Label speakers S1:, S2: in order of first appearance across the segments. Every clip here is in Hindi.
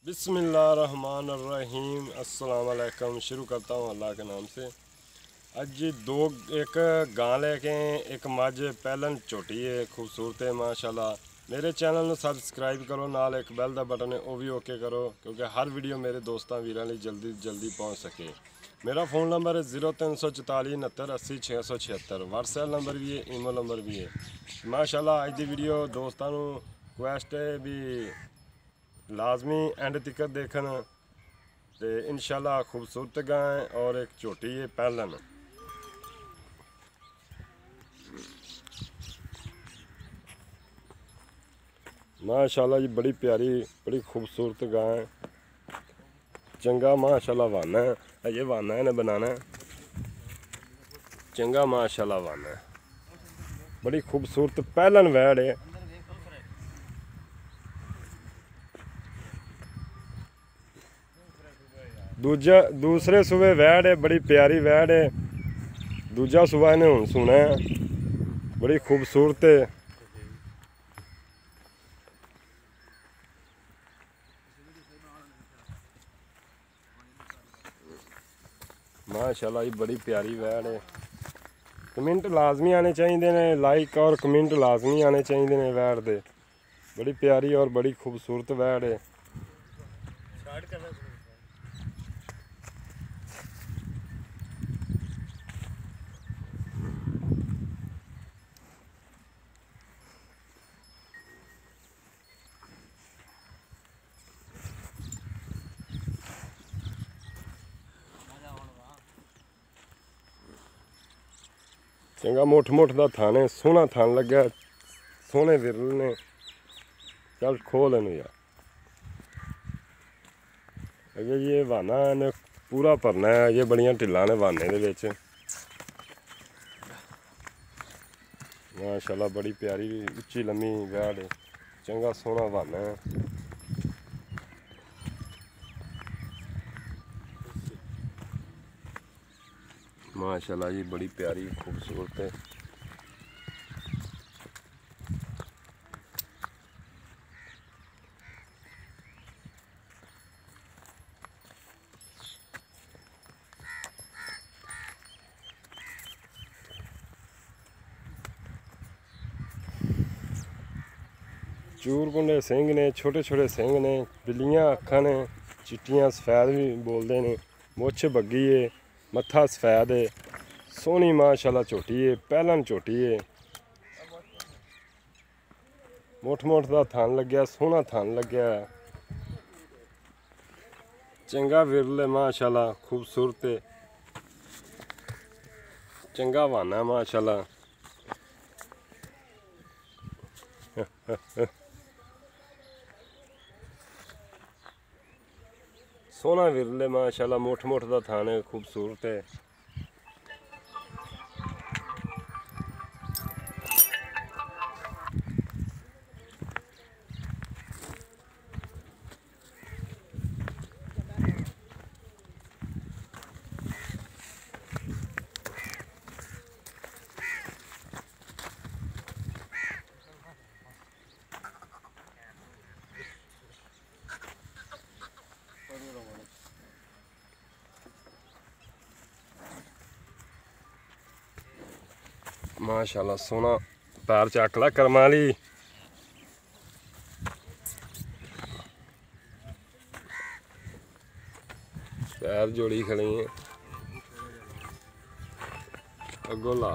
S1: बिस्मिल्लाहिर्रहमानिर्रहीम अस्सलाम वालेकुम। शुरू करता हूँ अल्लाह के नाम से। अज एक गां लेके एक मझ पहलन झोटी है, खूबसूरत है माशाल्लाह। मेरे चैनल में सबसक्राइब करो, नाल एक बैल का बटन है वह भी ओके करो, क्योंकि हर वीडियो मेरे दोस्तों वीरों लिए जल्दी पहुँच सके। मेरा फ़ोन नंबर है 0344 69 80 676। व्हाट्सएप नंबर भी है, ईमेल नंबर भी है माशाल्लाह। अज की वीडियो दोस्तों को रिक्वेस्ट है भी लाजमी एंड तक देखन। तो इंशाल्लाह खूबसूरत गाय और एक झोटी है पहलन। माशाल्लाह जी बड़ी प्यारी बड़ी खूबसूरत गाय, चंगा माशाल्लाह वाना है। ये वाना है बनाना है चंगा माशाल्लाह वाना है। बड़ी खूबसूरत पहलन वैड़ है। दूसरे सुबह वैड़ है, बड़ी प्यारी वैड़ है। दूजा सुबह इन्हें हुण सुना है, बड़ी खूबसूरत है। माशाल्लाह जी बड़ी प्यारी वैड़ है। कमेंट लाजमी आने चाहिए ने, लाइक और कमेंट लाजमी आने चाहिए ने वैड़ दे। बड़ी प्यारी और बड़ी खूबसूरत वैड़ है। चंगा मुठ का थान है, सोहना थान लग्या, सोहने विरल ने। चल खोल इन यार। अगे ये वाना ने पूरा भरना है, ये बड़िया ढिल्लां ने वाने दे विच। माशाल्लाह बड़ी प्यारी उच्ची लम्मी वैड़ है, चंगा सोहना वाना है। माशाल्लाह जी बड़ी प्यारी खूबसूरत है। चूर कुंडे सिंह ने, छोटे छोटे सिंह ने, बिल्लियां अखां ने, चिट्टियां सफैद भी बोलते हैं। मुछ बग्गी है, मत्था सफैद है, सोहनी माशाल्लाह झोटी है, पहलन झोटी है। मुठ का थान लग्या, सोहना थान लग्या, चंगा विरल है माशाल्लाह, खूबसूरत है, चंगा वाना है माशाल्लाह। सोहना विरल है माशाल्लाह, मुठ का थान है, खूबसूरत है। माशाल्लाह सोहना पैर चक ला कर्मा ली। पैर जोड़ी खड़ी है, अगों ला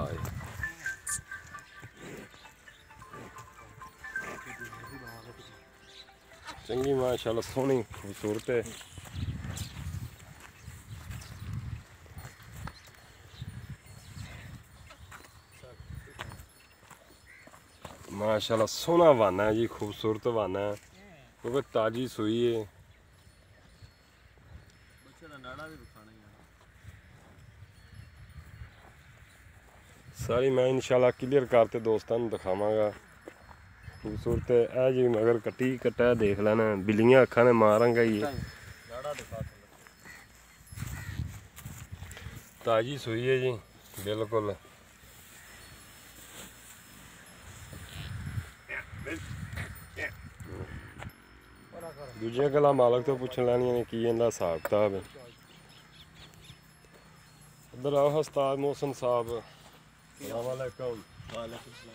S1: चंगी माशाल्लाह सोहनी खूबसूरत है। माशाल्लाह सोहना वाना है जी, खूबसूरत वाना है, क्योंकि ताजी सुई है। सारी मैं इंशाल्लाह क्लियर करते दोस्तों दिखावांगा। खूबसूरत है जी, मगर कट्टी कट्टा देख लेना, बिल्लियां अखा ने मारांगा ही। ताजी सुई है जी बिल्कुल। ਦੂਜੀਆਂ ਗੱਲਾਂ ਮਾਲਕ ਤੋਂ ਪੁੱਛ ਲੈਣੀਆਂ ਨੇ ਕੀ ਇਹਦਾ ਹਿਸਾਬ ਕਿਤਾਬ ਹੈ। ਇੱਧਰ ਆਓ ਉਸਤਾਦ ਮੋਹਸਨ ਸਾਹਿਬ। अस्सलाम वालेकुम।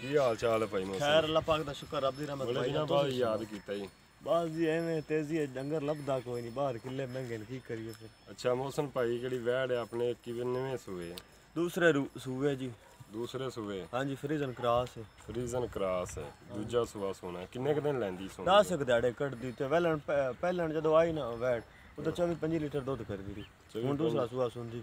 S1: ਕੀ ਹਾਲ ਚਾਲ ਹੈ ਭਾਈ ਮੋਹਸਨ?
S2: खैर अल्लाह पाक दा शुक्र रब दी रहमत
S1: ਬੜੇ
S2: भाई
S1: ਦਿਨਾਂ ਬਾਅਦ ਯਾਦ ਕੀਤਾ ਜੀ।
S2: बस जी एवें तेजी है डंगर लभदा कोई नहीं बाहर किले महंगे ने की करिए फिर।
S1: ਅੱਛਾ ਮੋਹਸਨ ਭਾਈ ਜਿਹੜੀ ਵਹਿੜ ਹੈ ਆਪਣੇ ਕਿੰਨਵੇਂ ਸੂਏ?
S2: दूसरे सूबे जी।
S1: ਦੂਸਰੇ ਸੂਏ
S2: हाँ जी फ्रीजन क्रॉस है।
S1: ਫਰੀਜ਼ਨ ਕ੍ਰਾਸ ਹੈ। ਦੂਜਾ ਸੂਆ ਸੋਨਾ ਕਿੰਨੇ ਕੁ ਦਿਨ ਲੈਂਦੀ ਸੋਨਾ?
S2: 10 ਦਿਹਾੜੇ ਕੱਢਦੀ ਤੇ ਪਹਿਲਣ ਜਦੋਂ ਆਈ ਨਾ ਵੈਟ ਉਦੋਂ 24-25 ਲੀਟਰ ਦੁੱਧ ਕਰਦੀ ਰਹੀ। ਹੁਣ ਦੂਸਰਾ ਸੂਆ ਸੁਣਦੀ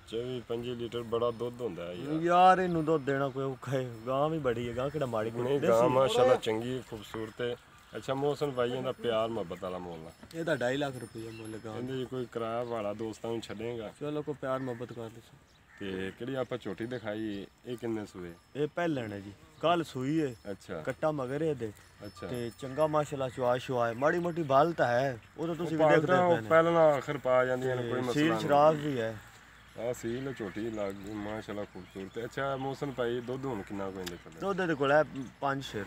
S1: 24-25 ਲੀਟਰ ਬੜਾ ਦੁੱਧ ਹੁੰਦਾ ਹੈ ਯਾਰ।
S2: ਯਾਰ ਇਹਨੂੰ ਦੁੱਧ ਦੇਣਾ ਕੋਈ ਔਖਾ ਹੈ। ਗਾਂ ਵੀ ਬੜੀ ਹੈ, ਗਾਂ ਕਿਹੜਾ ਮਾੜੀ
S1: ਨਹੀਂ ਗਾਂ ਮਾਸ਼ਾਅੱਲਾ ਚੰਗੀ ਖੂਬਸੂਰਤ ਹੈ। ਅੱਛਾ ਮੋਹਸਨ ਭਾਈ ਇਹਦਾ ਪਿਆਰ ਮੁਹੱਬਤ ਵਾਲਾ ਮੁੱਲ ਆ?
S2: ਇਹਦਾ 2.5 ਲੱਖ ਰੁਪਏ ਮੁੱਲ ਗਾਂ।
S1: ਇਹਦੇ 'ਚ ਕੋਈ ਕਿਰਾਇਆ ਵਾਲਾ ਦੋਸਤਾਂ ਨੂੰ ਛੱਡੇਗਾ?
S2: ਚਲੋ ਕੋਈ ਪਿਆਰ ਮੁਹੱਬਤ ਕਰ ਲਿਓ।
S1: ਤੇ ਕਿਹੜੀ ਆਪਾਂ ਝੋਟੀ ਦਿਖਾਈ ਇਹ ਕਿੰਨੇ ਸੂਏ?
S2: ਇਹ ਪਹਿਲਣ ਹੈ ਜੀ, ਕੱਲ ਸੂਈ ਹੈ।
S1: ਅੱਛਾ
S2: ਕੱਟਾ ਮਗਰ ਇਹਦੇ
S1: ਅੱਛਾ
S2: ਤੇ ਚੰਗਾ ਮਾਸ਼ਾਅੱਲਾ ਚੁਆ ਮਾੜੀ ਮੋਟੀ ਬਾਲ ਤਾਂ ਹੈ ਉਦੋਂ ਤੁਸੀਂ ਵੀ ਦੇਖਦੇ ਪਏ ਨੇ।
S1: ਪਹਿਲਾਂ ਆਖਰ ਪਾ ਜਾਂਦੀਆਂ ਨੇ ਕੋਈ ਮਸਲਾ
S2: ਸੀਲ
S1: ਨਹੀਂ।
S2: ਸ਼ਰਾਬ ਵੀ ਹੈ।
S1: ਆ ਸੀਲ ਝੋਟੀ ਲੱਗ ਗਈ ਮਾਸ਼ਾਅੱਲਾ ਖੂਬਸੂਰਤ ਹੈ। ਅੱਛਾ ਮੋਹਸਨ ਭਾਈ ਦੁੱਧ ਹੁਣ ਕਿੰਨਾ ਕੋਈ ਇਹਦੇ ਕੋਲ?
S2: ਦੁੱਧ ਦੇ ਕੋਲ ਹੈ 5 ਸ਼ੇਰ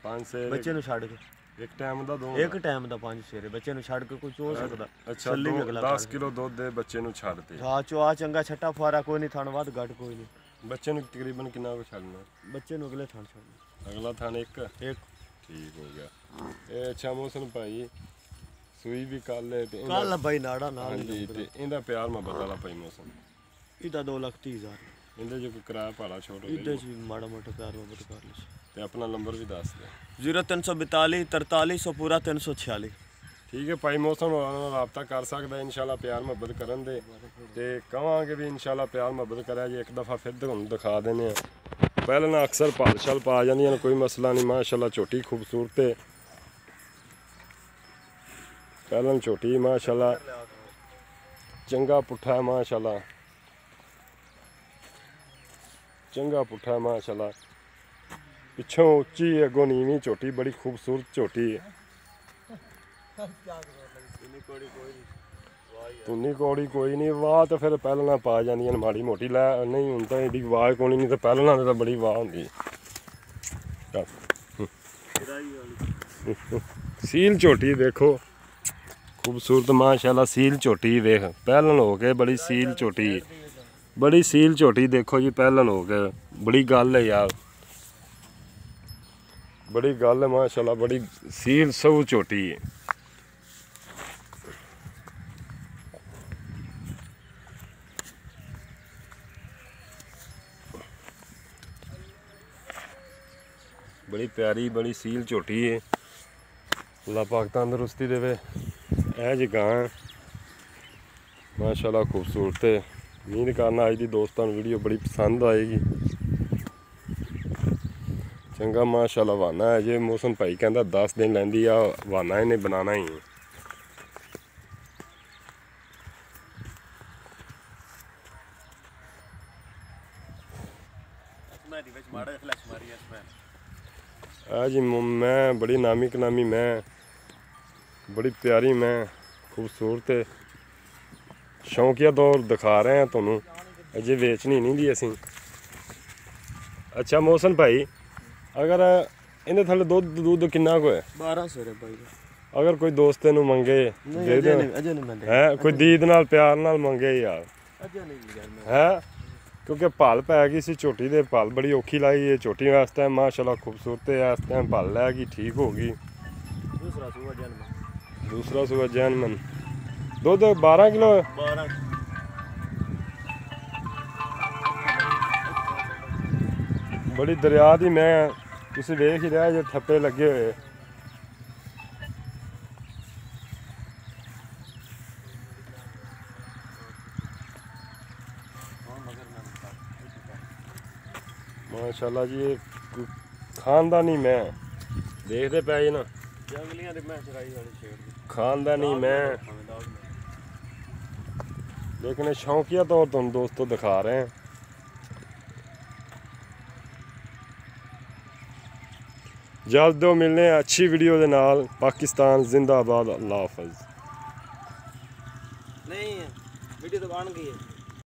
S1: 5 ਸੇ
S2: ਬੱਚੇ ਨੂੰ ਛੱਡ ਕੇ।
S1: ਇੱਕ ਟਾਈਮ ਦਾ ਦੋ?
S2: ਇੱਕ ਟਾਈਮ ਦਾ 5 ਸ਼ੇਰ ਬੱਚੇ ਨੂੰ ਛੱਡ ਕੇ ਕੋਈ ਚੋ ਸਕਦਾ।
S1: ਅੱਛਾ 10 ਕਿਲੋ ਦੁੱਧ ਦੇ ਬੱਚੇ ਨੂੰ ਛੱਡ ਤੇ?
S2: ਹਾਂ ਚੁਆ ਚੰਗਾ ਛੱਟਾ ਫਾਰਾ ਕੋਈ ਨਹੀਂ ਥਣ ਵੱਧ ਘੱਟ ਕੋਈ ਨਹੀਂ।
S1: ਬੱਚੇ ਨੂੰ ਤਕਰੀਬਨ ਕਿੰਨਾ ਕੁ ਛੱਡਣਾ?
S2: ਬੱਚੇ ਨੂੰ ਅਗਲੇ ਥਣ ਛੱਡਣਾ।
S1: ਅਗਲਾ ਥਾਨ ਇੱਕ ਠੀਕ ਹੋ ਗਿਆ। ਇਹ ਅੱਛਾ ਮੋਹਸਨ ਭਾਈ ਸੂਈ ਵੀ ਕੱਲ ਹੈ ਤੇ
S2: ਕੱਲ ਬਾਈ ਨਾੜਾ ਨਾਲ
S1: ਹਾਂਜੀ ਤੇ ਇਹਦਾ ਪਿਆਰ ਮੁਹੱਬਤ ਵਾਲਾ ਭਾਈ ਮੋਹਸਨ?
S2: ਇਹਦਾ 2,30,000
S1: ਇਹਦੇ ਜੋ ਕੋਈ ਕਿਰਾਇਆ ਭਾੜਾ ਛੋੜ
S2: ਇਹਦੇ ਚ ਵੀ ਮਾੜਾ ਮੋਟਾ ਪਿਆਰ ਮੁਹੱਬਤ ਕਰ ਲਿਓ।
S1: ਤੇ ਆਪਣਾ ਨੰਬਰ ਵੀ ਦੱਸ ਦੇ।
S2: 0342 4300 ਪੂਰਾ 346।
S1: ਠੀਕ ਹੈ ਭਾਈ ਮੋਹਸਨ ਹੋਰਾਂ ਨਾਲ ਰਾਬਤਾ ਕਰ ਸਕਦਾ ਇਨਸ਼ਾਅੱਲਾ ਪਿਆਰ ਮੁਹੱਬਤ ਕਰਨ ਦੇ ਤੇ ਕਹਾਂਗੇ ਵੀ ਇਨਸ਼ਾਅੱਲਾ ਪਿਆਰ ਮੁਹੱਬਤ ਕਰਿਆ ਜੀ। ਇੱਕ ਦਫਾ ਫਿਰ ਤੁਹਾਨੂੰ ਦਿਖਾ ਦਿੰਦੇ ਆ। ਪਹਿਲਾਂ ਨਾ ਅਕਸਰ ਭਾਲਸ਼ਲ ਪਾ ਜਾਂਦੀਆਂ ਨੇ ਕੋਈ ਮਸਲਾ ਨਹੀਂ ਮਾਸ਼ਾਅੱਲਾ ਝੋਟੀ ਖੂਬਸੂਰਤ ਹੈ। ਪਹਿਲਾਂ ਝੋਟੀ ਮਾਸ਼ਾਅੱਲਾ ਚੰਗਾ ਪੁੱਠਾ ਹੈ ਮਾਸ਼ਾਅੱਲਾ ਚੰਗਾ ਪੁੱਠਾ ਹੈ ਮਾਸ਼ਾਅੱਲਾ। ਪਿੱਛੋਂ ਉੱਚੀ ਅੱਗੋਂ ਨੀਵੀਂ ਝੋਟੀ ਬੜੀ ਖੂਬਸੂਰਤ ਝੋਟੀ ਹੈ। ਤੁੰਨੀ ਕੌੜੀ ਕੋਈ ਨਹੀਂ ਵਾਹ ਤਾਂ ਫਿਰ ਪਹਿਲਾਂ ਨਾ ਪਾ ਜਾਂਦੀਆਂ ਨੇ ਮਾੜੀ ਮੋਟੀ ਲੈ ਨਹੀਂ ਹੁਣ ਤਾਂ ਇਹਦੀ ਆਵਾਜ਼ ਕੋਣੀ ਨਹੀਂ ਤਾਂ ਪਹਿਲਾਂ ਤਾਂ ਬੜੀ ਵਾਹ ਹੁੰਦੀ। ਸੀਲ ਝੋਟੀ ਦੇਖੋ ਖੂਬਸੂਰਤ ਮਾਸ਼ਾਅੱਲਾ ਸੀਲ ਝੋਟੀ ਵੇਖ ਪਹਿਲਾਂ ਹੋ ਕੇ ਬੜੀ ਸੀਲ ਝੋਟੀ ਬੜੀ ਸੀਲ ਝੋਟੀ ਦੇਖੋ ਜੀ ਪਹਿਲਾਂ ਹੋ ਕੇ ਬੜੀ ਗੱਲ ਹੈ ਯਾਰ ਬੜੀ ਗੱਲ ਹੈ ਮਾਸ਼ਾਅੱਲਾ ਬੜੀ ਸੀਲ ਸਭ ਝੋਟੀ ਹੈ। बड़ी प्यारी बड़ी सील झोटी है। अल्लाह पाक तंदरुस्ती देवे। यह जी गां माशाल्लाह खूबसूरत है। उम्मीद करना अज की दोस्तों वीडियो बड़ी पसंद आएगी। चंगा माशाल्लाह वाना है जे मौसम भाई कहता 10 दिन लैंदी आ वाना इन्हें बनाना ही है। जी मैं बड़ी नामी कनामी मैं बड़ी प्यारी मैं खूबसूरत शौकिया दौर दिखा रहे हैं तुहानू अजे वेचनी नहीं दी असी। अच्छा मौसम भाई अगर इन्हें थले दूध किन्ना को है?
S2: 1200 है भाई।
S1: अगर कोई दोस्त नू मंगे दे दे है कोई दीद नाल प्यार नाल मंगे यार है क्योंकि भल पै गई सी झोटी दे भल बड़ी औखी लाई है झोटी वास्ते माशाल्लाह खूबसूरत है। इस टाइम भल लै गई ठीक हो गई। दूसरा सूबा जैनमन दुध 12 किलो बड़ी दरिया दी मैं तुसीं वेख ही रहा जे ठप्पे लगे हुए। माशाल्लाह जी ये खानदानी मैं देखते पे ना खानदानी मैं लेकिन शौकिया तौर तुम दोस्तों दिखा रहे हैं। जल्द दो मिलने अच्छी वीडियो के नाल। पाकिस्तान जिंदाबाद। अल्लाह हाफिज।
S2: नहीं वीडियो तो बन गई है।